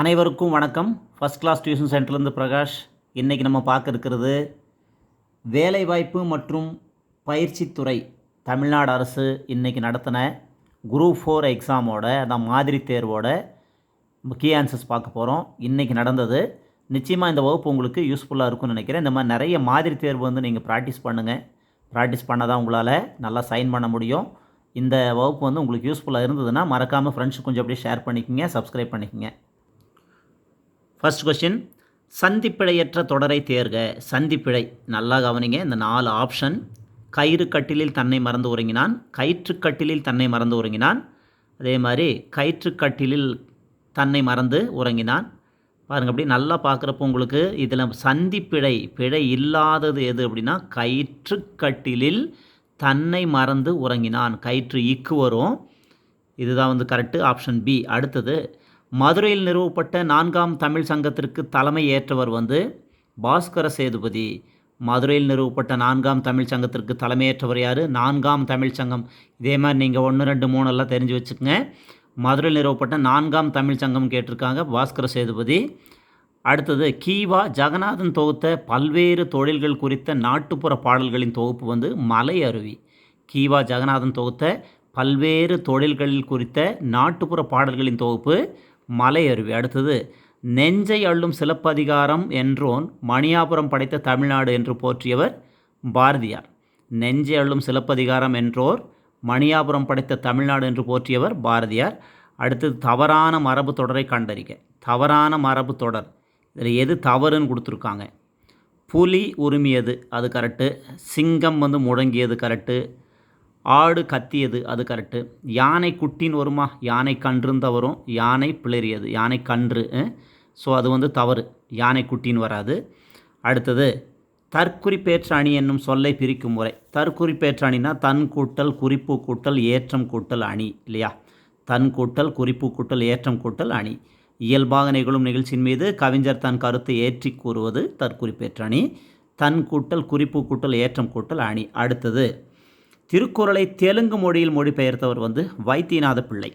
அனைவருக்கும் வணக்கம். First class tuition சென்டர்லேருந்து பிரகாஷ். இன்றைக்கி நம்ம பார்க்க இருக்கிறது வேலைவாய்ப்பு மற்றும் பயிற்சித்துறை தமிழ்நாடு அரசு இன்றைக்கி நடத்தின குரூப் 4 எக்ஸாமோட அந்த மாதிரி தேர்வோட கீ ஆன்சர்ஸ் பார்க்க போகிறோம். இன்றைக்கி நடந்தது. நிச்சயமாக இந்த வகுப்பு உங்களுக்கு யூஸ்ஃபுல்லாக இருக்கும்னு நினைக்கிறேன். இந்த மாதிரி நிறைய மாதிரி தேர்வு வந்து நீங்கள் ப்ராக்டிஸ் பண்ணுங்கள். ப்ராக்டிஸ் பண்ண தான் உங்களால் நல்லா சைன் பண்ண முடியும். இந்த வகுப்பு வந்து உங்களுக்கு யூஸ்ஃபுல்லாக இருந்ததுன்னா மறக்காமல் ஃப்ரெண்ட்ஸுக்கு கொஞ்சம் அப்படியே ஷேர் பண்ணிக்கோங்க, சப்ஸ்கிரைப் பண்ணிக்கோங்க. ஃபர்ஸ்ட் கொஸ்டின், சந்திப்பிழையற்ற தொடரை தேர்க. சந்திப்பிழை நல்லா கவனிங்க. இந்த 4 ஆப்ஷன்: கயிறு கட்டிலில் தன்னை மறந்து உறங்கினான், கயிற்றுக்கட்டிலில் தன்னை மறந்து உறங்கினான், அதே மாதிரி கயிற்றுக்கட்டிலில் தன்னை மறந்து உறங்கினான். பாருங்கள், அப்படி நல்லா பார்க்குறப்போ உங்களுக்கு இதில் சந்திப்பிழை பிழை இல்லாதது எது அப்படின்னா கயிற்றுக்கட்டிலில் தன்னை மறந்து உறங்கினான். கயிற்று இக்கு வரும். இதுதான் வந்து கரெக்டு, ஆப்ஷன் பி. அடுத்தது, மதுரையில் நிறுவப்பட்ட 4ஆம் தமிழ் சங்கத்திற்கு தலைமை ஏற்றவர் வந்து பாஸ்கர சேதுபதி. மதுரையில் நிறுவப்பட்ட 4ஆம் தமிழ் சங்கத்திற்கு தலைமையேற்றவர் யார்? 4ஆம் தமிழ் சங்கம். இதே மாதிரி நீங்கள் 1, 2, 3 எல்லாம் தெரிஞ்சு வச்சுக்கோங்க. மதுரையில் நிறுவப்பட்ட 4ஆம் தமிழ் சங்கம் கேட்டிருக்காங்க, பாஸ்கர சேதுபதி. அடுத்தது, கீவா ஜெகநாதன் தொகுத்த பல்வேறு தொழில்கள் குறித்த நாட்டுப்புற பாடல்களின் தொகுப்பு வந்து மலை அருவி. கீவா ஜெகநாதன் தொகுத்த பல்வேறு தொழில்களில் குறித்த நாட்டுப்புற பாடல்களின் தொகுப்பு மலை அருவி. அடுத்தது, நெஞ்சை அள்ளும் சிலப்பதிகாரம் என்றோன் மணியாபுரம் படைத்த தமிழ்நாடு என்று போற்றியவர் பாரதியார். நெஞ்சை அள்ளும் சிலப்பதிகாரம் என்றோர் மணியாபுரம் படைத்த தமிழ்நாடு என்று போற்றியவர் பாரதியார். அடுத்தது, தவறான மரபு தொடரை கண்டறிக. தவறான மரபு தொடர் இதில் எது தவறுன்னு கொடுத்துருக்காங்க. புலி உரிமையது, அது கரெக்டு. சிங்கம் வந்து முழங்கியது கரெக்டு. ஆடு கத்தியது, அது கரெக்டு. யானை குட்டின்னு வருமா? யானை கன்றுன்னு தான் வரும். யானை பிளறியது, யானை கன்று. ஸோ அது வந்து தவறு, யானை குட்டின்னு வராது. அடுத்தது, தற்குறிப்பேற்ற அணி என்னும் சொல்லை பிரிக்கும் முறை. தற்குறிப்பேற்ற அணினா தன் கூட்டல் குறிப்பு கூட்டல் ஏற்றம் கூட்டல் அணி இல்லையா? தன் கூட்டல் குறிப்பு கூட்டல் ஏற்றம் கூட்டல் அணி. இயல்பாக நிகழும் நிகழ்ச்சியின் மீது கவிஞர் தன் கருத்தை ஏற்றி கூறுவது தற்குறிப்பேற்ற அணி. தன் கூட்டல் குறிப்பு கூட்டல் ஏற்றம் கூட்டல் அணி. அடுத்தது, திருக்குறளை தெலுங்கு மொழியில் மொழிபெயர்த்தவர் வந்து வைத்தியநாத பிள்ளை.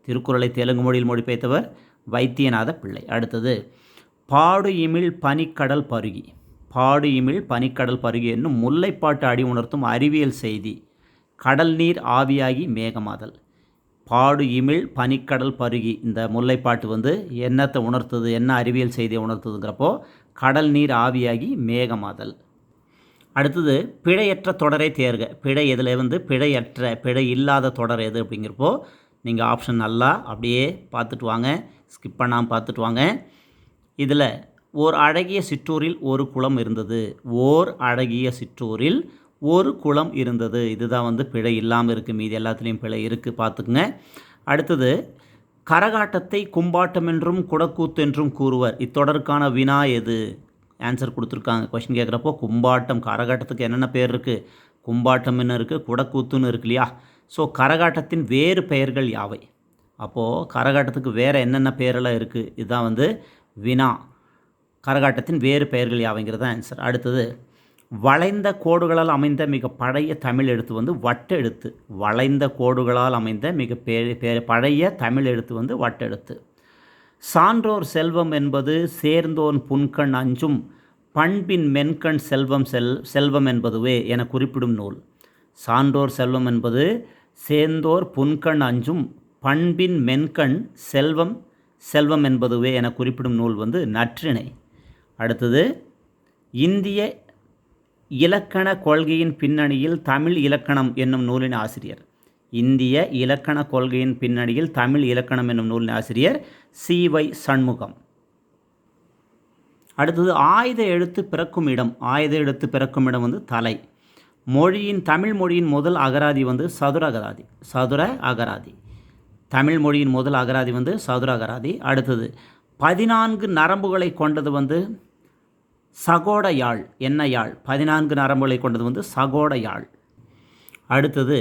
திருக்குறளை தெலுங்கு மொழியில் மொழிபெயர்த்தவர் வைத்தியநாத பிள்ளை. அடுத்தது, பாடு இமிழ் பனிக்கடல் பருகி. பாடு இமிழ் பனிக்கடல் பருகி என்னும் முல்லைப்பாட்டு அடி உணர்த்தும் அறிவியல் செய்தி. கடல் நீர் ஆவியாகி மேகமாதல். பாடு இமிழ் பனிக்கடல் பருகி, இந்த முல்லைப்பாட்டு வந்து என்னத்தை உணர்த்துது, என்ன அறிவியல் செய்தியை உணர்த்துதுங்கிறப்போ கடல் நீர் ஆவியாகி மேகமாதல். அடுத்தது, பிழையற்ற தொடரை தேர்க. பிழை எதில் வந்து பிழையற்ற பிழை இல்லாத தொடர் எது அப்படிங்கிறப்போ நீங்கள் ஆப்ஷன் நல்லா அப்படியே பார்த்துட்டு வாங்க, ஸ்கிப் பண்ணாமல் பார்த்துட்டு வாங்க. இதில் ஓர் அழகிய சிற்றூரில் ஒரு குளம் இருந்தது. ஓர் அழகிய சிற்றூரில் ஒரு குளம் இருந்தது. இதுதான் வந்து பிழை இல்லாமல் இருக்குது. மீதி எல்லாத்துலேயும் பிழை இருக்குது, பார்த்துக்குங்க. அடுத்தது, கரகாட்டத்தை கும்பாட்டம் என்றும் குடக்கூத்து என்றும் கூறுவர். இத்தொடருக்கான வினா எது? ஆன்சர் கொடுத்துருக்காங்க. கொஷின் கேட்குறப்போ கும்பாட்டம், கரகாட்டத்துக்கு என்னென்ன பேர் இருக்குது? கும்பாட்டம்னு இருக்குது, குடக்கூத்துன்னு இருக்கு இல்லையா? ஸோ கரகாட்டத்தின் வேறு பெயர்கள் யாவை? அப்போது கரகாட்டத்துக்கு வேறு என்னென்ன பேரெல்லாம் இருக்குது? இதுதான் வந்து வினா. கரகாட்டத்தின் வேறு பெயர்கள் யாவைங்கிறது ஆன்சர். அடுத்தது, வளைந்த கோடுகளால் அமைந்த மிக பழைய தமிழ் எழுத்து வந்து வட்டெழுத்து. வளைந்த கோடுகளால் அமைந்த மிக பழைய தமிழ் எழுத்து வந்து வட்டெழுத்து. சான்றோர் செல்வம் என்பது சேர்ந்தோன் புன்கண் அஞ்சும் பண்பின் மென்கண் செல்வம் என்பதுவே என குறிப்பிடும் நூல். சான்றோர் செல்வம் என்பது சேர்ந்தோர் புன்கண் அஞ்சும் பண்பின் மென்கண் செல்வம் என்பதுவே என குறிப்பிடும் நூல் வந்து நற்றிணை. அடுத்தது, இந்திய இலக்கண கொள்கையின் பின்னணியில் தமிழ் இலக்கணம் என்னும் நூலின் ஆசிரியர். இந்திய இலக்கண கொள்கையின் பின்னணியில் தமிழ் இலக்கணம் என்னும் நூலின் ஆசிரியர் சி.வை. சண்முகம். அடுத்தது, ஆயுத எழுத்து பிறக்கும் இடம். ஆயுத எழுத்து பிறக்கும் இடம் வந்து தலை. தமிழ் மொழியின் முதல் அகராதி வந்து சதுர அகராதி. சதுர அகராதி. தமிழ் மொழியின் முதல் அகராதி வந்து சதுர அகராதி. அடுத்தது, 14 நரம்புகளை கொண்டது வந்து சகோட யாழ். என்ன யாழ்? 14 நரம்புகளை கொண்டது வந்து சகோட யாழ். அடுத்தது,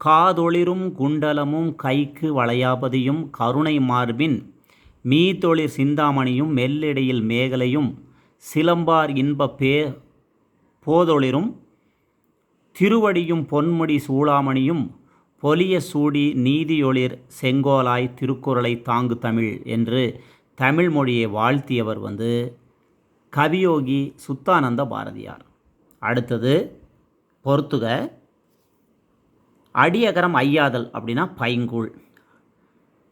காதொளிரும் குண்டலமும் கைக்கு வளையாபதியும் கருணை மார்பின் மீதொளிர் சிந்தாமணியும் மெல்லிடையில் மேகலையும் சிலம்பார் இன்ப போதொளிரும் திருவடியும் பொன்முடி சூளாமணியும் பொலிய சூடி நீதியொளிர் செங்கோலாய் திருக்குறளை தாங்கு தமிழ் என்று தமிழ் மொழியை வாழ்த்தியவர் வந்து கவியோகி சுத்தானந்த பாரதியார். அடுத்தது பொறுத்துக. அடியகரம் ஐயாதல் அப்படின்னா பைங்கூழ்.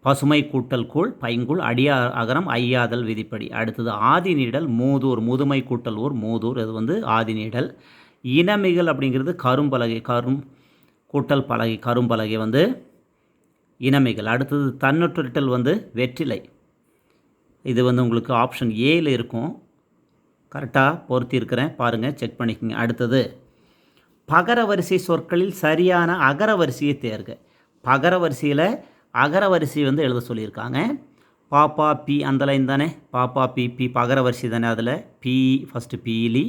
பசுமை கூட்டல் கூழ் பைங்கூழ் அகரம் ஐயாதல் விதிப்படி. அடுத்தது ஆதிநீடல் மூதூர். முதுமை கூட்டல் ஊர் மூதூர், இது வந்து ஆதிநீடல். இனமிகள் அப்படிங்கிறது கரும்பலகை. கூட்டல் பலகை கரும்பலகை வந்து இனமிகள். அடுத்தது தன்னுற்றிட்டல் வந்து வெற்றிலை. இது வந்து உங்களுக்கு ஆப்ஷன் ஏல இருக்கும். கரெக்டாக பொருத்தியிருக்கிறேன், பாருங்கள், செக் பண்ணிக்கோங்க. அடுத்தது பகர வரிசை சொற்களில் சரியான அகர வரிசையை தேர்க. பகர வரிசையில் அகர வரிசை வந்து எழுத சொல்லியிருக்காங்க. பாப்பா பி அந்த லைன் தானே, பாப்பா பி பி பகர வரிசை தானே. அதில் பி ஃபஸ்ட்டு பீலி,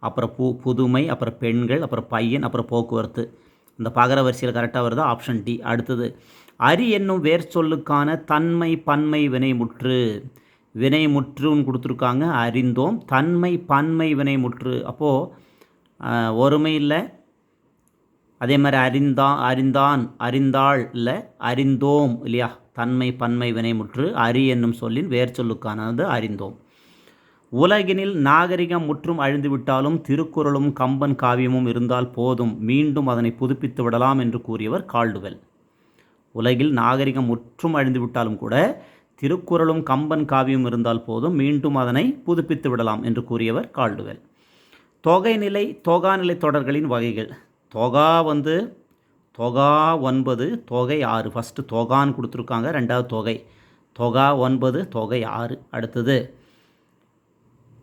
அப்புறம் புதுமை, அப்புறம் பெண்கள், அப்புறம் பையன், அப்புறம் போக்குவரத்து. இந்த பகர வரிசையில் கரெக்டாக வருது, ஆப்ஷன் டி. அடுத்தது அரி என்னும் வேர் சொல்லுக்கான தன்மை பன்மை வினைமுற்று. வினைமுற்றுன்னு கொடுத்துருக்காங்க, அறிந்தோம். தன்மை பன்மை வினைமுற்று, அப்போது ஒருமை இல்லை. அதே மாதிரி அறிந்தான் அறிந்தாள் இல்லை, அறிந்தோம் இல்லையா. தன்மை பன்மை வினைமுற்று. அரி என்னும் சொல்லின் வேர் சொல்லுக்கானது அறிந்தோம். உலகினில் நாகரிகம் முற்றும் அழிந்துவிட்டாலும் திருக்குறளும் கம்பன் காவியமும் இருந்தால் போதும், மீண்டும் அதனை புதுப்பித்து விடலாம் என்று கூறியவர் கால்டுவெல். உலகில் நாகரிகம் முற்றும் அழிந்துவிட்டாலும் கூட திருக்குறளும் கம்பன் காவியம் இருந்தால் போதும், மீண்டும் அதனை புதுப்பித்து விடலாம் என்று கூறியவர் கால்டுவெல். தொகைநிலை தொகாநிலை தொடர்களின் வகைகள். தொகா வந்து தொகா 9, தொகை 6. ஃபஸ்ட்டு தொகான்னு கொடுத்துருக்காங்க, ரெண்டாவது தொகை. தொகா 9, தொகை 6. அடுத்தது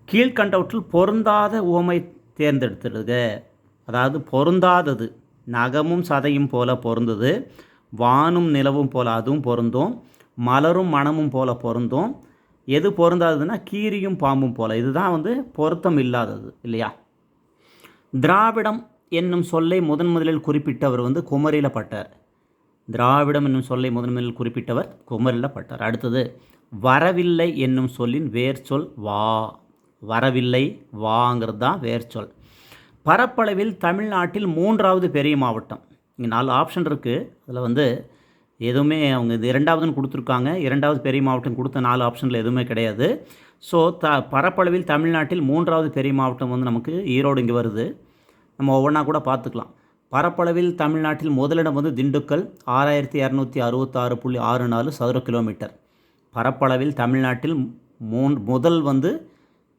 கீழ்கண்டவற்றில் பொருந்தாத உவமை தேர்ந்தெடுத்துடுக. அதாவது பொருந்தாதது நகமும் சதையும் போல பொருந்தது, வானும் நிலவும் போல அதுவும் பொருந்தும், மலரும் மனமும் போல பொருந்தும். எது பொருந்தாததுன்னா கீரியும் பாம்பும் போல, இதுதான் வந்து பொருத்தம் இல்லாதது இல்லையா. திராவிடம் என்னும் சொல்லை முதலில் குறிப்பிட்டவர் வந்து குமரில பட்டார். திராவிடம் என்னும் சொல்லை முதலில் குறிப்பிட்டவர் குமரில பட்டார். அடுத்தது வரவில்லை என்னும் சொல்லின் வேர் சொல் வா. வரவில்லை வாங்கிறது தான் வேர் சொல். பரப்பளவில் தமிழ்நாட்டில் 3வது பெரிய மாவட்டம். இங்கே 4 ஆப்ஷன் இருக்குது. அதில் வந்து எதுவுமே அவங்க இது 2வதுன்னு கொடுத்துருக்காங்க. 2வது பெரிய மாவட்டம் கொடுத்த 4 ஆப்ஷனில் எதுவுமே கிடையாது. ஸோ பரப்பளவில் தமிழ்நாட்டில் 3வது பெரிய மாவட்டம் வந்து நமக்கு ஈரோடு இங்கே வருது. நம்ம ஒவ்வொன்றா கூட பார்த்துக்கலாம். பரப்பளவில் தமிழ்நாட்டில் முதலிடம் வந்து திண்டுக்கல் 6266.64 சதுர கிலோமீட்டர். பரப்பளவில் தமிழ்நாட்டில் முதல் வந்து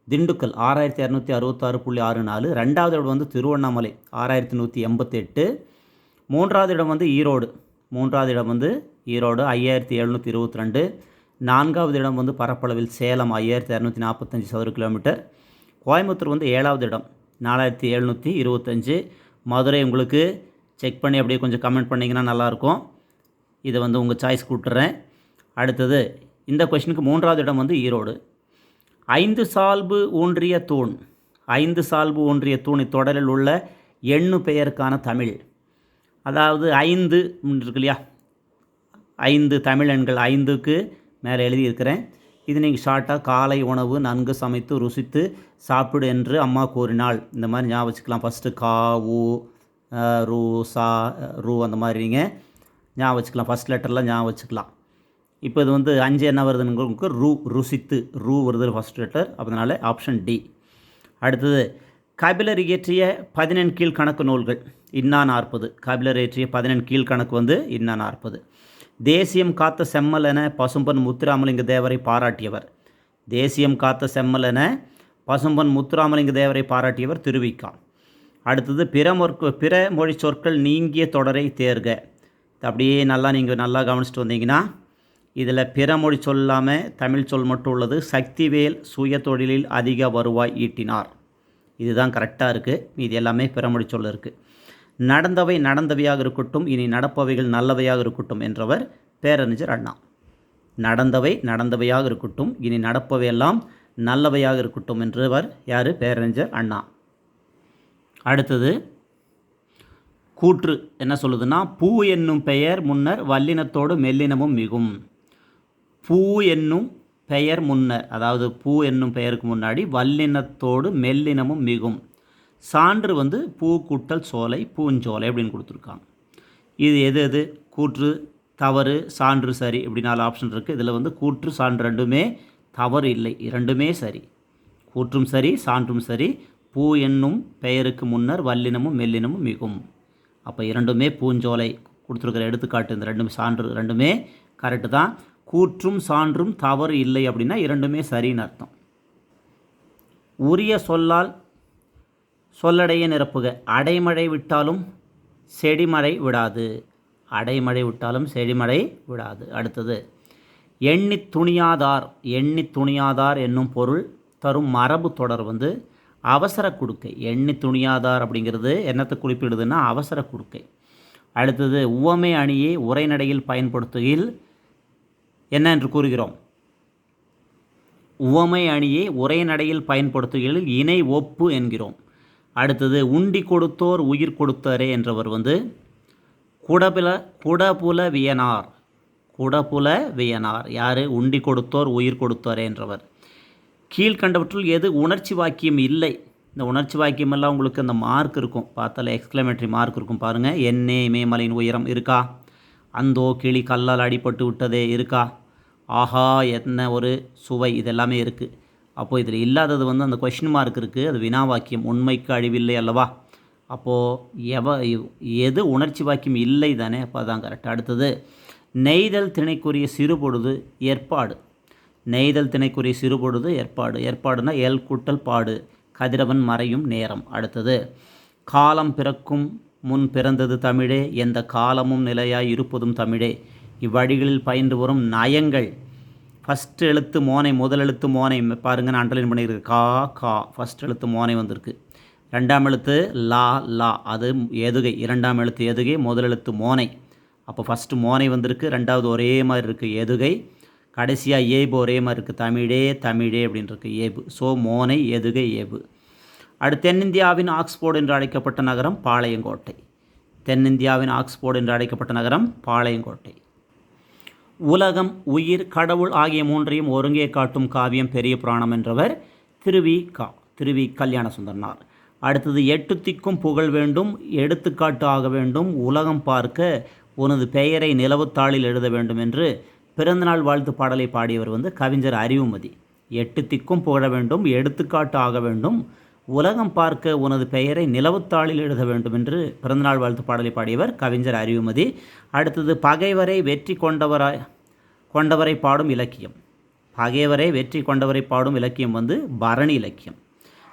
திண்டுக்கல் 6266.64. 2வது இடம் வந்து திருவண்ணாமலை 6188. 3வது இடம் வந்து ஈரோடு. 5722. 4வது இடம் வந்து பரப்பளவில் சேலம் 5245 சதுர கிலோமீட்டர். கோயம்புத்தூர் வந்து 7வது இடம் 4725. மதுரை உங்களுக்கு செக் பண்ணி அப்படியே கொஞ்சம் கமெண்ட் பண்ணிங்கன்னா நல்லாயிருக்கும். இதை வந்து உங்கள் சாய்ஸ் கூட்டுறேன். அடுத்தது இந்த கொஷினுக்கு 3வது இடம் வந்து ஈரோடு. 5 சால்பு ஊன்றிய தூண். 5 சால்பு ஊன்றிய தூண் இத்தொடரில் உள்ள எண்ணு பெயருக்கான தமிழ். அதாவது 5 இருக்கு இல்லையா, 5 தமிழ் எண்கள் 5க்கு மேலே எழுதியிருக்கிறேன். இது நீங்கள் ஷார்ட்டாக காலை உணவு நன்கு சமைத்து ருசித்து சாப்பிடு என்று அம்மா கூறினாள். இந்த மாதிரி ஞாபகம் வச்சுக்கலாம். ஃபஸ்ட்டு கா ஊ ரூ சா ரூ அந்த மாதிரி நீங்கள் ஞாபகம் வச்சுக்கலாம். ஃபஸ்ட் லெட்டர்லாம் ஞாபகம் வச்சுக்கலாம். இப்போ இது வந்து 5 என்ன வருதுன்னு ரூ, ருசித்து ரூ வருது ஃபஸ்ட் லெட்டர், அதனால் ஆப்ஷன் டி. அடுத்தது கபிலர் இயற்றிய 14 கீழ்கணக்கு நூல்கள். இன்னா 40. கபிலர் இயற்றிய 14 கீழ்கணக்கு வந்து இன்னா 40. தேசியம் காத்த செம்மல் என பசும்பன் முத்துராமலிங்க தேவரை பாராட்டியவர். தேசியம் காத்த செம்மல் என பசும்பன் முத்துராமலிங்க தேவரை பாராட்டியவர் திருவிக்கா. அடுத்தது பிற மொழி சொற்கள் நீங்கிய தொடரை தேர்க. அப்படியே நீங்கள் நல்லா கவனிச்சுட்டு வந்தீங்கன்னா இதில் பிற மொழி சொல்லாமல் தமிழ் சொல் மட்டும் உள்ளது. சக்திவேல் சுய தொழிலில் அதிக வருவாய் ஈட்டினார். இதுதான் கரெக்டாக இருக்குது. இது எல்லாமே பிறமொழி சொல் இருக்குது. நடந்தவை நடந்தவையாக இருக்கட்டும், இனி நடப்பவைகள் நல்லவையாக இருக்கட்டும் என்றவர் பேரறிஞர் அண்ணா. நடந்தவை நடந்தவையாக இருக்கட்டும், இனி நடப்பவையெல்லாம் நல்லவையாக இருக்கட்டும் என்றவர் யார்? பேரறிஞர் அண்ணா. அடுத்தது கூற்று என்ன சொல்லுதுன்னா, பூ என்னும் பெயர் முன்னர் வல்லினத்தோடு மெல்லினமும் மிகும். பூ என்னும் பெயர் முன்னர், அதாவது பூ என்னும் பெயருக்கு முன்னாடி வல்லினத்தோடு மெல்லினமும் மிகும். சான்று வந்து பூ கூட்டல் சோலை பூஞ்சோலை அப்படின்னு கொடுத்துருக்காங்க. இது எது கூற்று தவறு சான்று சரி இப்படி 4 ஆப்ஷன் இருக்குது. இதில் வந்து கூற்று சான்று ரெண்டுமே தவறு இல்லை, இரண்டுமே சரி. கூற்றும் சரி, சான்றும் சரி. பூ என்னும் பெயருக்கு முன்னர் வல்லினமும் மெல்லினமும் மிகும். அப்போ இரண்டுமே பூஞ்சோலை. கொடுத்துருக்கிற எடுத்துக்காட்டு இந்த ரெண்டும் சான்று ரெண்டுமே கரெக்டு தான். கூற்றும் சான்றும் தவறு இல்லை அப்படின்னா இரண்டுமே சரின்னு அர்த்தம். உரிய சொல்லால் சொல்லடைய நிரப்புக. அடைமழை விட்டாலும் செடிமழை விடாது. அடைமழை விட்டாலும் செடிமழை விடாது. அடுத்தது எண்ணி துணியாதார். எண்ணி துணியாதார் என்னும் பொருள் தரும் மரபு தொடர் வந்து அவசர குடுக்கை. எண்ணி துணியாதார் அப்படிங்கிறது என்னத்தை குறிப்பிடுதுன்னா அவசர குடுக்கை. அடுத்தது உவமை அணியை உரைநடையில் பயன்படுத்துகையில் என்ன என்று கூறுகிறோம்? உவமை அணியை உரைநடையில் பயன்படுத்துகையில் இணை ஒப்பு என்கிறோம். அடுத்தது உண்டி கொடுத்தோர் உயிர் கொடுத்தாரே என்றவர் வந்து குடபுல வியனார். குடபுல வியனார் யார்? உண்டி கொடுத்தோர் உயிர் கொடுத்தாரே என்றவர். கீழ்கண்டவற்றுள் எது உணர்ச்சி வாக்கியம் இல்லை? இந்த உணர்ச்சி வாக்கியமெல்லாம் உங்களுக்கு அந்த மார்க் இருக்கும், பார்த்தால எக்ஸ்க்ளமேட்டரி மார்க் இருக்கும் பாருங்கள். என்னே மேமலையின் உயரம் இருக்கா? அந்தோ கிளி கல்லால் அடிபட்டு விட்டதே இருக்கா? ஆஹா என்ன ஒரு சுவை, இதெல்லாமே இருக்குது. அப்போது இதில் இல்லாதது வந்து அந்த கொஷின் மார்க் இருக்குது, அது வினா வாக்கியம். உண்மைக்கு அழிவில்லை அல்லவா? அப்போது எது உணர்ச்சி வாக்கியம் இல்லை தானே, அப்போ அதான் கரெக்ட். அடுத்தது நெய்தல் திணைக்குரிய சிறுபொழுது ஏற்பாடு. நெய்தல் திணைக்குரிய சிறுபொழுது ஏற்பாடு. ஏற்பாடுனா எல் கூட்டல் பாடு. கதிரவன் மறையும் நேரம். அடுத்தது காலம் பிறக்கும் முன் பிறந்தது தமிழே, எந்த காலமும் நிலையாய் இருப்பதும் தமிழே. இவ்வழிகளில் பயின்று வரும் நயங்கள். ஃபஸ்ட் எழுத்து மோனை, முதல் எழுத்து மோனை பாருங்கள், நான் அண்டர்லைன் பண்ணியிருக்கு. கா கா ஃபஸ்ட் எழுத்து மோனை வந்திருக்கு. ரெண்டாம் எழுத்து லா லா, அது எதுகை. இரண்டாம் எழுத்து எதுகை, முதல் எழுத்து மோனை. அப்போ ஃபஸ்ட்டு மோனை வந்திருக்கு, ரெண்டாவது ஒரே மாதிரி இருக்குது எதுகை, கடைசியாக ஏபு ஒரே மாதிரி இருக்குது. தமிழே தமிழே அப்படின்ருக்கு ஏபு. ஸோ மோனை எதுகை ஏபு. அடுத்து தென்னிந்தியாவின் ஆக்ஸ்போர்டு என்று அழைக்கப்பட்ட நகரம் பாளையங்கோட்டை. தென்னிந்தியாவின் ஆக்ஸ்போர்டு என்று அழைக்கப்பட்ட நகரம் பாளையங்கோட்டை. உலகம், உயிர், கடவுள் ஆகிய மூன்றையும் ஒருங்கே காட்டும் காவியம் பெரிய புராணம் என்றவர் திருவி கல்யாண சுந்தரனார். அடுத்தது எட்டு திக்கும் புகழ் வேண்டும், எடுத்துக்காட்டு ஆக வேண்டும், உலகம் பார்க்க உனது பெயரை நிலவுத்தாளில் எழுத வேண்டும் என்று பிறந்தநாள் வாழ்த்து பாடலை பாடியவர் வந்து கவிஞர் அறிவுமதி. எட்டு திக்கும் புகழ வேண்டும், எடுத்துக்காட்டு ஆக வேண்டும், உலகம் பார்க்க உனது பெயரை நிலவுத்தாளில் எழுத வேண்டும் என்று பிறந்தநாள் வாழ்த்து பாடலை பாடியவர் கவிஞர் அறிவுமதி. அடுத்தது பகைவரை வெற்றி கொண்டவரை பாடும் இலக்கியம். பகைவரை வெற்றி கொண்டவரை பாடும் இலக்கியம் வந்து பரணி இலக்கியம்.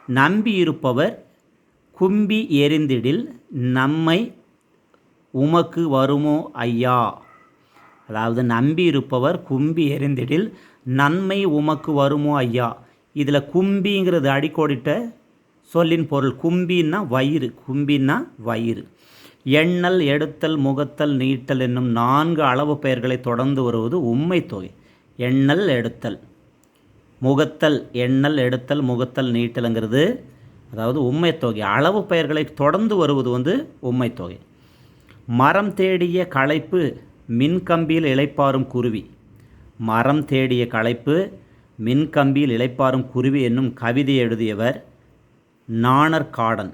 நம்பி இருப்பவர் கும்பி எரிந்திடில் நம்மை உமக்கு வருமோ ஐயா. அதாவது நம்பி இருப்பவர் கும்பி எரிந்திடில் நன்மை உமக்கு வருமோ ஐயா. இதில் கும்பிங்கிறது அடிக்கோடிட்ட சொல்லின் பொருள். கும்பின்னா வயிறு. கும்பின்னா வயிறு. எண்ணல், எடுத்தல், முகத்தல், நீட்டல் என்னும் 4 அளவு பெயர்களை தொடர்ந்து வருவது உம்மை தொகை. எண்ணல், எடுத்தல், முகத்தல். எண்ணல், எடுத்தல், முகத்தல், நீட்டலுங்கிறது அதாவது உம்மை தொகை. அளவு பெயர்களை தொடர்ந்து வருவது வந்து உம்மை தொகை. மரம் தேடிய களைப்பு மின்கம்பியில் இளைப்பாறும் குருவி. மரம் தேடிய களைப்பு மின்கம்பியில் இளைப்பாறும் குருவி என்னும் கவிதை எழுதியவர் நாணர் காடன்.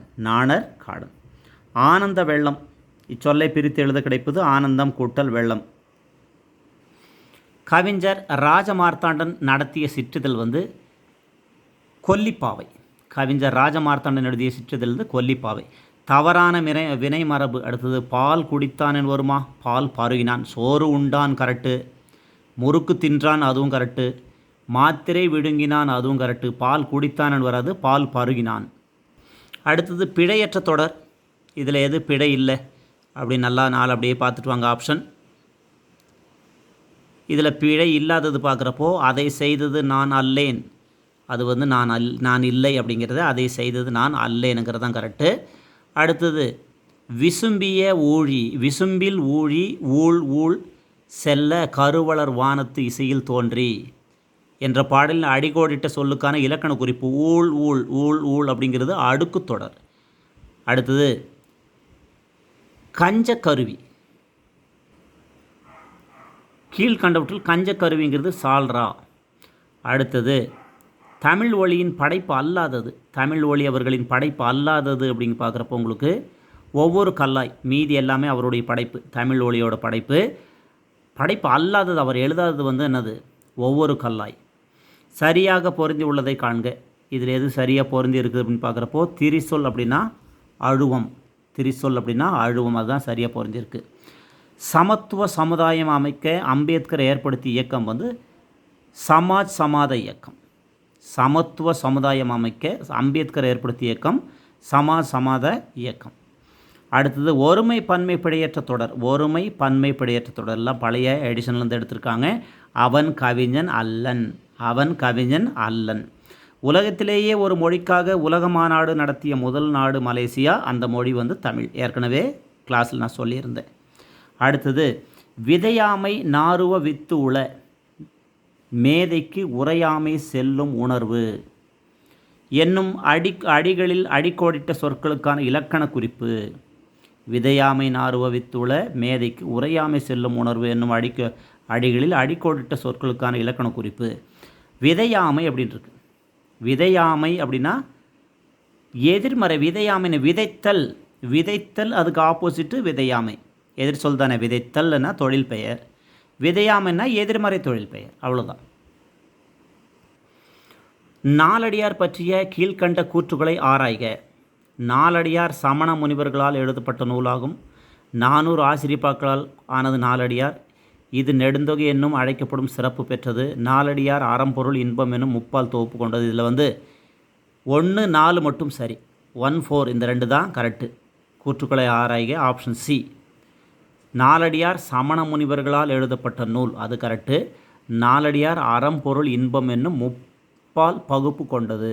ஆனந்த வெள்ளம். இச்சொல்லை பிரித்து எழுத கிடைப்பது ஆனந்தம் கூட்டல் வெள்ளம். கவிஞர் ராஜமார்த்தாண்டன் நடத்திய சிற்றிதழ் வந்து கொல்லிப்பாவை. கவிஞர் ராஜமார்த்தாண்டன் எழுதிய சிற்றிதழ் வந்து கொல்லிப்பாவை. தவறான வினை மரபு. அடுத்தது பால் குடித்தான் என்று வருமா? பால் பருகினான். சோறு உண்டான் கரெக்டு. முறுக்கு தின்றான் அதுவும் கரெக்டு. மாத்திரை விழுங்கினான் அதுவும் கரெக்டு. பால் குடித்தான் என்று வராது, பால் பருகினான். அடுத்தது பிழையற்ற தொடர். இதில் எது பிழை இல்லை அப்படி நல்லா நாள் அப்படியே பார்த்துட்டு வாங்க ஆப்ஷன். இதில் பிழை இல்லாதது பார்க்குறப்போ அதை செய்தது நான் அல்லேன், அது வந்து நான் இல்லை அப்படிங்கிறது, அதை செய்தது நான் அல்லேனுங்கிறது தான் கரெக்டு. அடுத்தது விசும்பிய ஊழி. விசும்பில் ஊழி ஊழ் செல்ல கருவளர் வானத்து இசையில் தோன்றி என்ற பாடலில் அடிக்கோடிட்ட சொல்லுக்கான இலக்கண குறிப்பு ஊழ் அப்படிங்கிறது அடுக்கு தொடர். அடுத்தது கஞ்சக்கருவி. கீழ்கண்டவற்றில் கஞ்சக்கருவிங்கிறது சால்ரா. அடுத்தது தமிழ் ஒளியின் படைப்பு அல்லாதது. தமிழ் ஒளி அவர்களின் படைப்பு அல்லாதது அப்படிங்க பார்க்குறப்போ உங்களுக்கு ஒவ்வொரு கல்லாய், மீதி எல்லாமே அவருடைய படைப்பு. தமிழ் ஒளியோட படைப்பு அல்லாதது அவர் எழுதாதது வந்து என்னது? ஒவ்வொரு கல்லாய். சரியாக பொருந்தி உள்ளதை காண்க. இதில் எது சரியாக பொருந்தி இருக்குது அப்படின்னு பார்க்குறப்போ திரிசொல் அப்படின்னா அழுவம். திரிசொல் அப்படின்னா அழுவம், அதுதான் சரியாக பொருந்திருக்கு. சமத்துவ சமுதாயம் அமைக்க அம்பேத்கர் ஏற்படுத்திய இயக்கம் வந்து சமாஜ் சமாத இயக்கம். சமத்துவ சமுதாயம் அமைக்க அம்பேத்கர் ஏற்படுத்திய இயக்கம் சமாஜ் சமாத இயக்கம். அடுத்தது ஒருமை பன்மை பிழையற்ற தொடர். ஒருமை பன்மை பிழையற்ற தொடர்லாம் பழைய எடிஷன்லேருந்து எடுத்திருக்காங்க. அவன் கவிஞன் அல்லன். அவன் கவிஞன் அல்லன். உலகத்திலேயே ஒரு மொழிக்காக உலக மாநாடு நடத்திய முதல் நாடு மலேசியா. அந்த மொழி வந்து தமிழ். ஏற்கனவே கிளாஸில் நான் சொல்லியிருந்தேன். அடுத்தது விதையாமை நாருவ வித்து உள மேதைக்கு உரையாமை செல்லும் உணர்வு என்னும் அடிகளில் அடிக்கோடிட்ட சொற்களுக்கான இலக்கண குறிப்பு. விதையாமை நாருவ வித்துள மேதைக்கு உரையாமை செல்லும் உணர்வு என்னும் அடிகளில் அடிக்கோடிட்ட சொற்களுக்கான இலக்கண குறிப்பு. விதையாமை அப்படின்ட்டு. விதையாமை அப்படின்னா எதிர்மறை. விதையாமைன்னு விதைத்தல். விதைத்தல் அதுக்கு ஆப்போசிட்டு விதையாமை. எதிர் சொல் தானே. விதைத்தல்னா தொழில் பெயர், விதையாமைன்னா எதிர்மறை தொழில் பெயர், அவ்வளோதான். நாலடியார் பற்றிய கீழ்கண்ட கூற்றுகளை ஆராய்க. நாலடியார் சமண முனிவர்களால் எழுதப்பட்ட நூலாகும். 400 ஆசிரியப்பாக்களால் ஆனது நாலடியார். இது நெடுந்தொகை என்னும் அழைக்கப்படும் சிறப்பு பெற்றது. நாலடியார் அறம்பொருள் இன்பம் என்னும் முப்பால் தொகுப்பு கொண்டது. இதில் வந்து 1, 4 மட்டும் சரி. 1, 4 இந்த 2 தான் கரெக்டு. கூற்றுக்களை ஆராய்க ஆப்ஷன் சி. நாலடியார் சமண முனிவர்களால் எழுதப்பட்ட நூல், அது கரெக்டு. நாலடியார் அறம்பொருள் இன்பம் என்னும் முப்பால் பகுப்பு கொண்டது.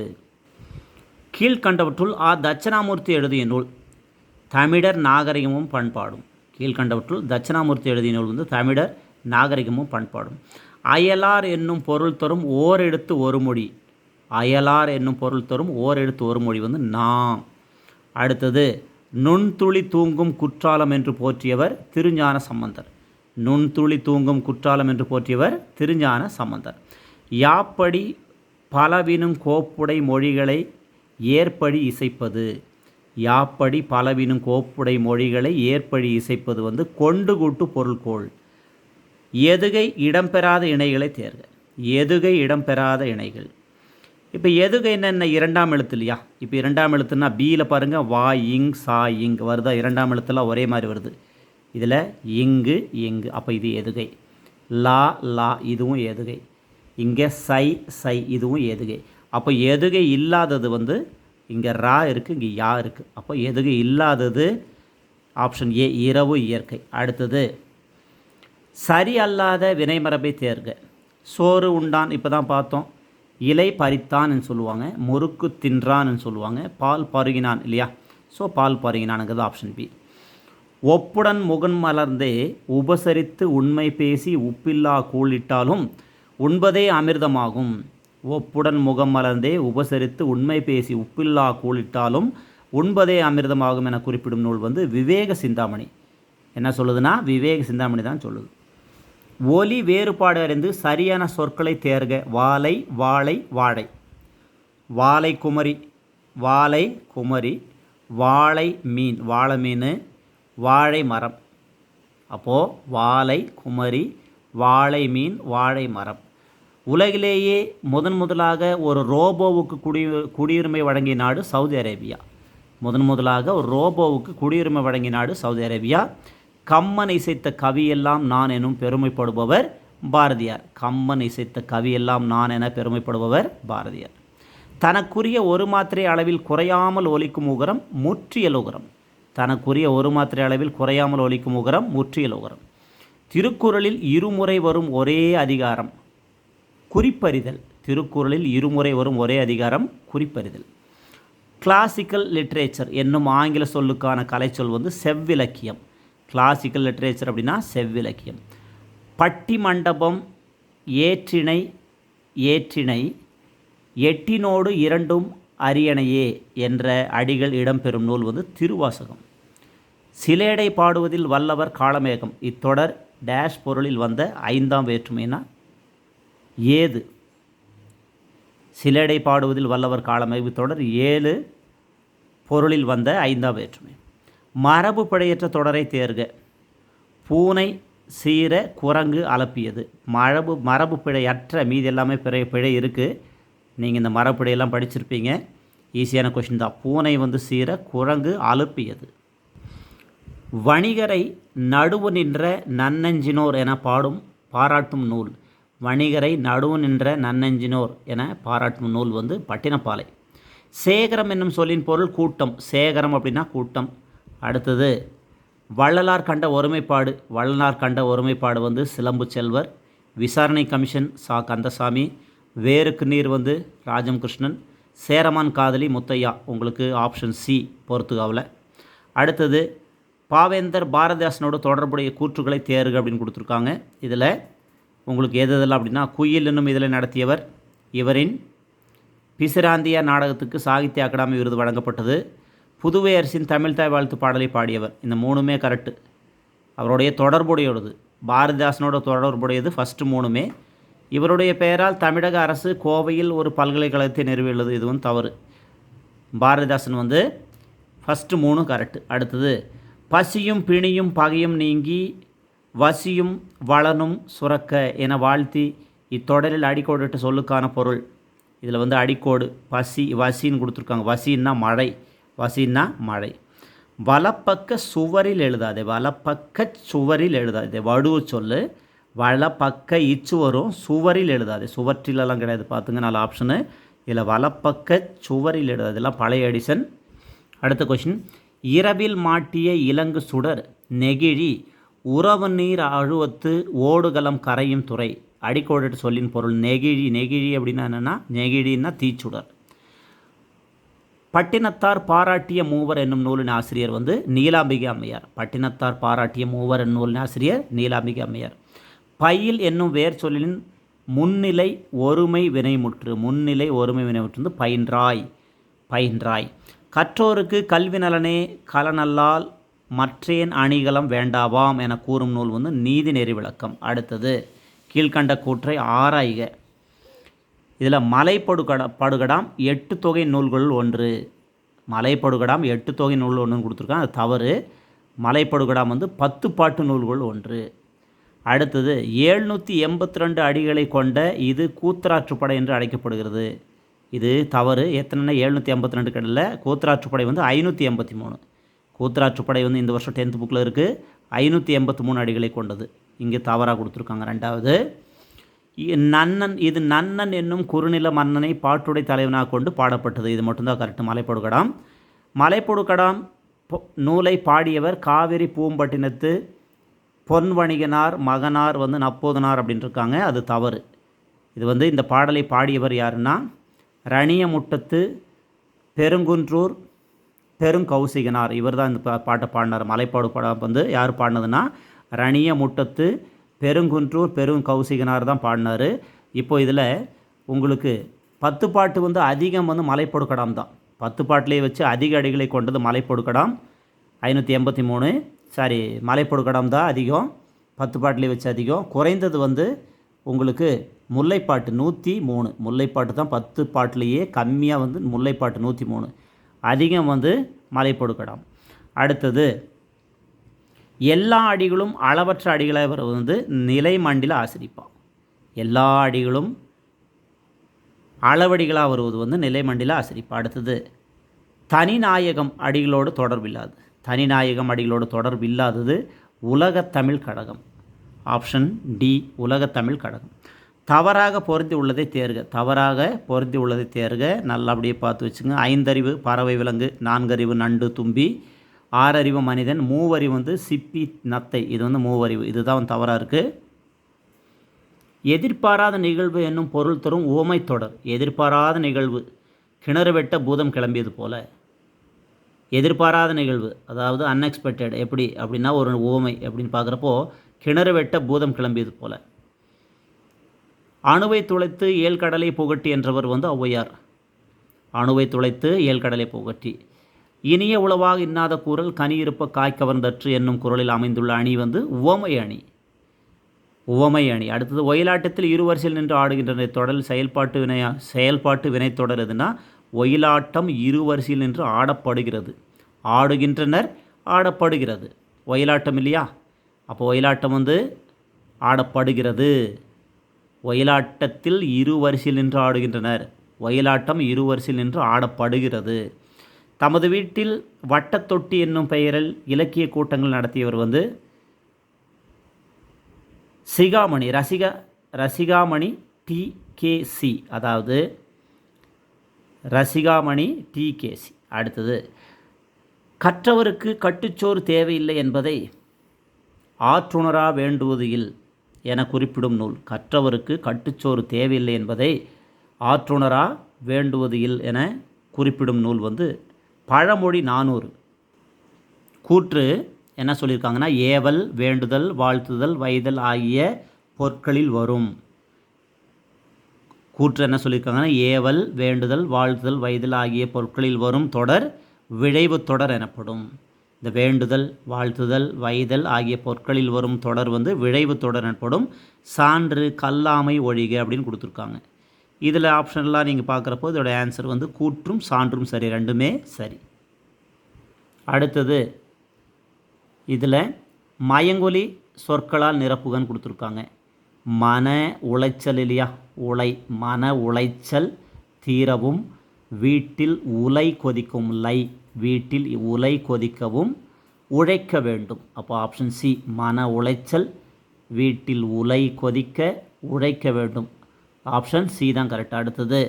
கீழ்கண்டவற்றுள் தட்சணாமூர்த்தி எழுதிய நூல் தமிழர் நாகரிகமும் பண்பாடும். கீழ்கண்டவற்றுள் தட்சணாமூர்த்தி எழுதிய நூல் வந்து தமிழர் நாகரிகமும் பண்பாடும். அயலார் என்னும் பொருள் தரும் ஓரெழுத்து ஒரு மொழி. அயலார் என்னும் பொருள் தரும் ஓரெழுத்து ஒரு மொழி வந்து நாம். அடுத்தது நுண்துளி தூங்கும் குற்றாலம் என்று போற்றியவர் திருஞான சம்பந்தர். நுண்துளி தூங்கும் குற்றாலம் என்று போற்றியவர் திருஞான சம்பந்தர். யாப்படி பலவினும் கோப்புடை மொழிகளை ஏற்படி இசைப்பது. யாப்படி பலவினும் கோப்புடை மொழிகளை ஏற்படி இசைப்பது வந்து கொண்டு கூட்டு பொருள்கோள். எதுகை இடம்பெறாத இணைகளை தேர்க. எதுகை இடம்பெறாத இணைகள். இப்போ எதுகை என்னென்ன 2ஆம் எழுத்து இல்லையா. இப்போ 2ஆம் எழுத்துன்னா பியில் பாருங்கள் வா இங் சா இங் வருதா. 2ஆம் எழுத்துலாம் ஒரே மாதிரி வருது. இதில் இங்கு இங்கு, அப்போ இது எதுகை. லா லா இதுவும் எதுகை. இங்கே சை சை இதுவும் எதுகை. அப்போ எதுகை இல்லாதது வந்து இங்கே ரா இருக்குது, இங்கே யா இருக்குது. அப்போ எதுகை இல்லாதது ஆப்ஷன் ஏ இரவு இயற்கை. அடுத்தது சரி அல்லாத வினைமரபை தேர்க. சோறு உண்டான் இப்போ தான் பார்த்தோம். இலை பறித்தான்னு சொல்லுவாங்க. முறுக்கு தின்றான்னு சொல்லுவாங்க. பால் பருகினான் இல்லையா. ஸோ பால் பருகினானுங்கிறது ஆப்ஷன் பி. ஒப்புடன் முகன் மலர்ந்தே உபசரித்து உண்மை பேசி உப்பில்லா கூழிட்டாலும் உண்பதே அமிர்தமாகும். ஒப்புடன் முகம் மலர்ந்தே உபசரித்து உண்மை பேசி உப்பில்லா கூழிட்டாலும் உண்பதே அமிர்தமாகும் என குறிப்பிடும் நூல் வந்து விவேக சிந்தாமணி. என்ன சொல்லுதுன்னா விவேக சிந்தாமணி தான் சொல்லுது. ஒலி வேறுபாடு அறிந்து சரியான சொற்களை தேர்க. வாழை வாழை வாழை. வாழை குமரி வாழை குமரி. வாழை மீன் வாழை மீன். வாழை மரம். அப்போது வாழை குமரி வாழை மீன் வாழை மரம். உலகிலேயே முதலாக ஒரு ரோபோவுக்கு குடியுரிமை வழங்கிய நாடு சவுதி அரேபியா. முதலாக ஒரு ரோபோவுக்கு குடியுரிமை வழங்கிய நாடு சவுதி அரேபியா. கம்மன் இசைத்த கவியெல்லாம் நான் எனும் பெருமைப்படுபவர் பாரதியார். கம்மன் இசைத்த கவியெல்லாம் நான் என பெருமைப்படுபவர் பாரதியார். தனக்குரிய ஒரு மாத்திரை அளவில் குறையாமல் ஒலிக்கும் உகரம் முற்றியல் உகரம். தனக்குரிய ஒரு மாத்திரை அளவில் குறையாமல் ஒலிக்கும் உகரம் முற்றியல் உகரம். திருக்குறளில் இருமுறை வரும் ஒரே அதிகாரம் குறிப்பறிதல். திருக்குறளில் இருமுறை வரும் ஒரே அதிகாரம் குறிப்பறிதல். கிளாசிக்கல் லிட்ரேச்சர் என்னும் ஆங்கில சொல்லுக்கான கலைச்சொல் வந்து செவ்விலக்கியம். கிளாசிக்கல் லிட்ரேச்சர் அப்படின்னா செவ்விலக்கியம். பட்டி மண்டபம் ஏற்றிணை ஏற்றிணை எட்டினோடு இரண்டும் அரியணையே என்ற அடிகள் இடம்பெறும் நூல் வந்து திருவாசகம். சிலேடை பாடுவதில் வல்லவர் காளமேகம். இத்தொடர் டேஷ் பொருளில் வந்த 5ஆம் வேற்றுமைனா ஏது. சிலேடை பாடுவதில் வல்லவர் காளமேகம் இத்தொடர் 7 பொருளில் வந்த 5ஆம் வேற்றுமை. மரபு பிழையற்ற தொடரை தேர்க. பூனை சீர குரங்கு அலப்பியது. மரபு பிழையற்ற மீதி எல்லாமே பிழை இருக்குது. நீங்கள் இந்த மரப்பிழையெல்லாம் படிச்சிருப்பீங்க. ஈஸியான கொஷின் தான். பூனை வந்து சீர குரங்கு அலுப்பியது. வணிகரை நடுவு நின்ற நன்னெஞ்சினோர் என பாராட்டும் நூல். வணிகரை நடுவு நின்ற நன்னெஞ்சினோர் என பாராட்டும் நூல் வந்து பட்டினப்பாலை. சேகரம் என்னும் சொல்லின் பொருள் கூட்டம். சேகரம் அப்படின்னா கூட்டம். அடுத்தது வள்ளலார் கண்ட ஒருமைப்பாடு. வள்ளலார் கண்ட ஒருமைப்பாடு வந்து சிலம்பு செல்வர். விசாரணை கமிஷன் சா கந்தசாமி. வேருக்கு நீர் வந்து ராஜம் கிருஷ்ணன். சேரமான் காதலி முத்தையா. உங்களுக்கு ஆப்ஷன் சி பொறுத்துகாவில். அடுத்தது பாவேந்தர் பாரதிதாசனோட தொடர்புடைய கூற்றுக்களை தேர்க அப்படின்னு கொடுத்துருக்காங்க. இதில் உங்களுக்கு எதெல்லாம் அப்படின்னா குயில் என்னும் இதில் நடத்தியவர். இவரின் பிசிராந்தியா நாடகத்துக்கு சாகித்ய அகாடமி விருது வழங்கப்பட்டது. புதுவை அரசின் தமிழ்தாய் வாழ்த்து பாடலை பாடியவர். இந்த மூணுமே கரெக்டு. அவருடைய தொடர்புடையது பாரதிதாசனோட தொடர்புடையது ஃபஸ்ட்டு மூணுமே. இவருடைய பெயரால் தமிழக அரசு கோவையில் ஒரு பல்கலைக்கழகத்தை நிறுவியுள்ளது. இதுவும் தவறு. பாரதிதாசன் வந்து ஃபஸ்ட்டு மூணு கரெக்டு. அடுத்தது பசியும் பிணியும் பகையும் நீங்கி வசியும் வளனும் சுரக்க என வாழ்த்தி இத்தொடரில் அடிக்கோடிட்ட சொல்லுக்கான பொருள். இதில் வந்து அடிக்கோடு வசின்னு கொடுத்துருக்காங்க. வசின்னா மழை. வசின்னா மழை. வலப்பக்க சுவரில் எழுதாதே. வலப்பக்க சுவரில் எழுதாதே. வடுவு சொல்லு. வலப்பக்க இச்சு வரும். சுவரில் எழுதாதே. சுவற்றிலெல்லாம் கிடையாது. பார்த்துங்க, நல்ல ஆப்ஷனு. இதில் வலப்பக்க சுவரில் எழுதாது. இதெல்லாம் பழைய எடிஷன். அடுத்த கொஷின். இரவில் மாட்டிய இலங்கு சுடர் நெகிழி உறவு நீர் அழுவத்து ஓடுகளம் கரையும் துறை. அடிக்கோடிட்டு சொல்லின் பொருள் நெகிழி. நெகிழி அப்படின்னா என்னென்னா நெகிழின்னா தீச்சுடர். பட்டினத்தார் பாராட்டிய மூவர் என்னும் நூலின் ஆசிரியர் வந்து நீலாம்பிகை அம்மையார். பட்டினத்தார் பாராட்டிய மூவர் என்னும் நூலின் ஆசிரியர் நீலாம்பிகை அம்மையார். பயில் என்னும் வேர் சொல்லின் முன்னிலை ஒருமை வினைமுற்று. முன்னிலை ஒருமை வினைமுற்று வந்து பயின்றாய். பயின்றாய். கற்றோருக்கு கல்வி நலனே கலனல்லால் மற்றேன் அணிகலம் வேண்டாவாம் என கூறும் நூல் வந்து நீதி நெறி விளக்கம். அடுத்தது கீழ்கண்ட கூற்றை ஆராய்க. இதில் மலைப்படுகடாம் 8 தொகை நூல்களுள் ஒன்று. மலைப்படுகடாம் 8 தொகை நூல் ஒன்றுன்னு கொடுத்துருக்காங்க. அது தவறு. மலைப்படுகடாம் வந்து 10 பாட்டு நூல்கள் ஒன்று. அடுத்தது 782 அடிகளை கொண்ட இது கூத்தராற்றுப்படை என்று அழைக்கப்படுகிறது. இது தவறு. எத்தனைன்னா 782 கடலில் கூத்தராற்றுப்படை வந்து 583. கூத்தராற்றுப்படை வந்து இந்த வருஷம் 10th புக்கில் இருக்குது. 583 அடிகளை கொண்டது. இங்கே தவறாக கொடுத்துருக்காங்க. ரெண்டாவது நன்னன். இது நன்னன் என்னும் குறுநில மன்னனை பாட்டுடை தலைவனாக கொண்டு பாடப்பட்டது. இது மட்டும்தான் கரெக்டு. மலைப்படுகடாம். மலைப்படுகடாம் நூலை பாடியவர் காவிரி பூம்பட்டினத்து பொன்வணிகனார் மகனார் வந்து நப்போதனார் அப்படின்னு இருக்காங்க. அது தவறு. இது வந்து இந்த பாடலை பாடியவர் யாருன்னா ரணியமுட்டத்து பெருங்குன்றூர் பெருங்கௌசிகனார். இவர் தான் இந்த பாட்டை பாடினார். மலைப்பாடு படம் வந்து யார் பாடினதுன்னா ரணியமுட்டத்து பெருங்குன்றூர் பெருங்கௌசிகனார் தான் பாடினார். இப்போ இதில் உங்களுக்கு 10 பாட்டு வந்து அதிகம் வந்து மலைப்படுகடாம் தான். 10 பாட்டிலே வச்சு அதிக அடிகளை கொண்டது மலைப்படுகடாம் 583. சாரி, மலைப்படுகடாம் தான் அதிகம். 10 பாட்டிலே வச்சு அதிகம். குறைந்தது வந்து உங்களுக்கு முல்லைப்பாட்டு 103. முல்லைப்பாட்டு தான் 10 பாட்டிலேயே கம்மியாக வந்து முல்லைப்பாட்டு 103. அதிகம் வந்து மலைப்படுகடாம். அடுத்தது எல்லா அடிகளும் அளவற்ற அடிகளாக வருவது வந்து நிலைமண்டில ஆசிரிப்பான். எல்லா அடிகளும் அளவடிகளாக வருவது வந்து நிலைமண்டில ஆசிரிப்பா. அடுத்தது தனிநாயகம் அடிகளோடு தொடர்பில்லாது. தனிநாயகம் அடிகளோடு தொடர்பில்லாதது உலகத்தமிழ் கழகம். ஆப்ஷன் டி உலகத்தமிழ் கழகம். தவறாக பொருந்தி உள்ளதை தேர்க. தவறாக பொருந்தி உள்ளதை தேர்க. நல்லா அப்படியே பார்த்து வச்சுங்க. 5 அறிவு பறவை விலங்கு, 4 அறிவு நண்டு தும்பி, 6 அறிவு மனிதன், 3 அறிவு வந்து சிப்பி நத்தை. இது வந்து 3 அறிவு. இதுதான் வந்து தவறாக இருக்குது. எதிர்பாராத நிகழ்வு என்னும் பொருள் தரும் உவமை தொடர். எதிர்பாராத நிகழ்வு கிணறு வெட்ட பூதம் கிளம்பியது போல. எதிர்பாராத நிகழ்வு அதாவது அன்எக்ஸ்பெக்டட். எப்படி அப்படின்னா ஒரு உவமை அப்படின்னு பார்க்குறப்போ கிணறு வெட்ட பூதம் கிளம்பியது போல. அணுவை துளைத்து ஏழ்கடலை புகட்டி என்றவர் வந்து ஔவையார். அணுவை துளைத்து ஏழ்கடலை புகட்டி. இனிய உளவாக இன்னாத கூறல் கனியிருப்ப காய் கவர்ந்தற்று என்னும் குறளில் அமைந்துள்ள அணி வந்து உவமை அணி. உவமை அணி. அடுத்தது ஒயிலாட்டத்தில் இருவரிசையில் நின்று ஆடுகின்றன தொடரில் செயல்பாட்டு வினை தொடர் எதுனா ஒயிலாட்டம் இருவரிசையில் நின்று ஆடப்படுகிறது. ஆடுகின்றனர், ஆடப்படுகிறது. ஒயிலாட்டம் இல்லையா? அப்போ ஒயிலாட்டம் வந்து ஆடப்படுகிறது. ஒயிலாட்டத்தில் இரு வரிசையில் நின்று ஆடுகின்றனர். ஒயிலாட்டம் இரு வரிசையில் நின்று ஆடப்படுகிறது. தமது வீட்டில் வட்டத்தொட்டி என்னும் பெயரில் இலக்கிய கூட்டங்கள் நடத்தியவர் வந்து சிகாமணி ரசிகாமணி டிகேசி, அதாவது ரசிகாமணி டிகேசி. அடுத்தது, கற்றவருக்கு கட்டுச்சோறு தேவையில்லை என்பதை ஆற்றுணரா வேண்டுவது இல் என குறிப்பிடும் நூல். கற்றவருக்கு கட்டுச்சோறு தேவையில்லை என்பதை ஆற்றுணரா வேண்டுவது இல் என குறிப்பிடும் நூல் வந்து பழமொழி 400. கூற்று என்ன சொல்லியிருக்காங்கன்னா, ஏவல், வேண்டுதல், வாழ்த்துதல், வைதல் ஆகிய பொருட்களில் வரும். கூற்று என்ன சொல்லியிருக்காங்கன்னா, ஏவல், வேண்டுதல், வாழ்த்துதல், வைதல் ஆகிய பொருட்களில் வரும் தொடர் விழைவு தொடர் எனப்படும். இந்த வேண்டுதல், வாழ்த்துதல், வைதல் ஆகிய பொருட்களில் வரும் தொடர் வந்து விழைவு தொடர் எனப்படும். சான்று, கல்லாமை ஒழிக அப்படின்னு கொடுத்துருக்காங்க. இதில் ஆப்ஷன்லாம் நீங்கள் பார்க்குறப்போ இதோட ஆன்சர் வந்து கூற்றும் சான்றும் சரி, ரெண்டுமே சரி. அடுத்தது, இதில் மயங்கொலி சொற்களால் நிரப்புகன்னு கொடுத்துருக்காங்க. மன உளைச்சல் இல்லையா, மன உளைச்சல் தீரவும் வீட்டில் உலை கொதிக்கும், வீட்டில் உலை கொதிக்கவும் உழைக்க வேண்டும். அப்போ ஆப்ஷன் சி, மன உளைச்சல் வீட்டில் உலை கொதிக்க உழைக்க வேண்டும். ஆப்ஷன் சி தான் கரெக்ட். அடுத்தது,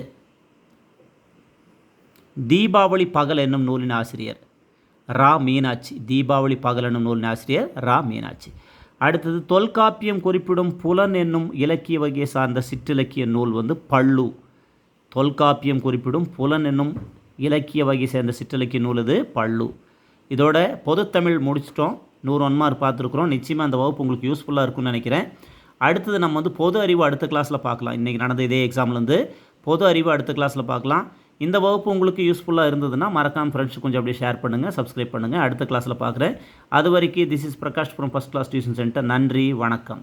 தீபாவளி பகல் என்னும் நூலின் ஆசிரியர் ரா மீனாட்சி. தீபாவளி பகல் என்னும் நூலின் ஆசிரியர் ரா மீனாட்சி. அடுத்தது, தொல்காப்பியம் குறிப்பிடும் புலன் என்னும் இலக்கிய வகையை சார்ந்த சிற்றிலக்கிய நூல் வந்து பள்ளு. தொல்காப்பியம் குறிப்பிடும் புலன் என்னும் இலக்கிய வகை சேர்ந்த சிற்றிலக்கிய நூல் இது பள்ளு. இதோட பொதுத்தமிழ் முடிச்சிட்டோம். 101 மார்க் பார்த்துருக்குறோம். நிச்சயமாக அந்த வகுப்பு உங்களுக்கு யூஸ்ஃபுல்லாக இருக்கும்னு நினைக்கிறேன். அடுத்தது நம்ம வந்து பொது அறிவு அடுத்த கிளாஸில் பார்க்கலாம். இன்றைக்கி நடந்த இதே எக்ஸாம்லேருந்து பொது அறிவு அடுத்த கிளாஸில் பார்க்கலாம். இந்த வகுப்பு உங்களுக்கு யூஸ்ஃபுல்லாக இருந்ததுன்னா மறக்காமல் ஃப்ரெண்ட்ஸுக்கு கொஞ்சம் அப்படியே ஷேர் பண்ணுங்கள், சப்ஸ்கிரைப் பண்ணுங்கள். அடுத்த கிளாஸில் பார்க்குறேன். அது வரைக்கும் this is Prakash from first class tuition center. நன்றி, வணக்கம்.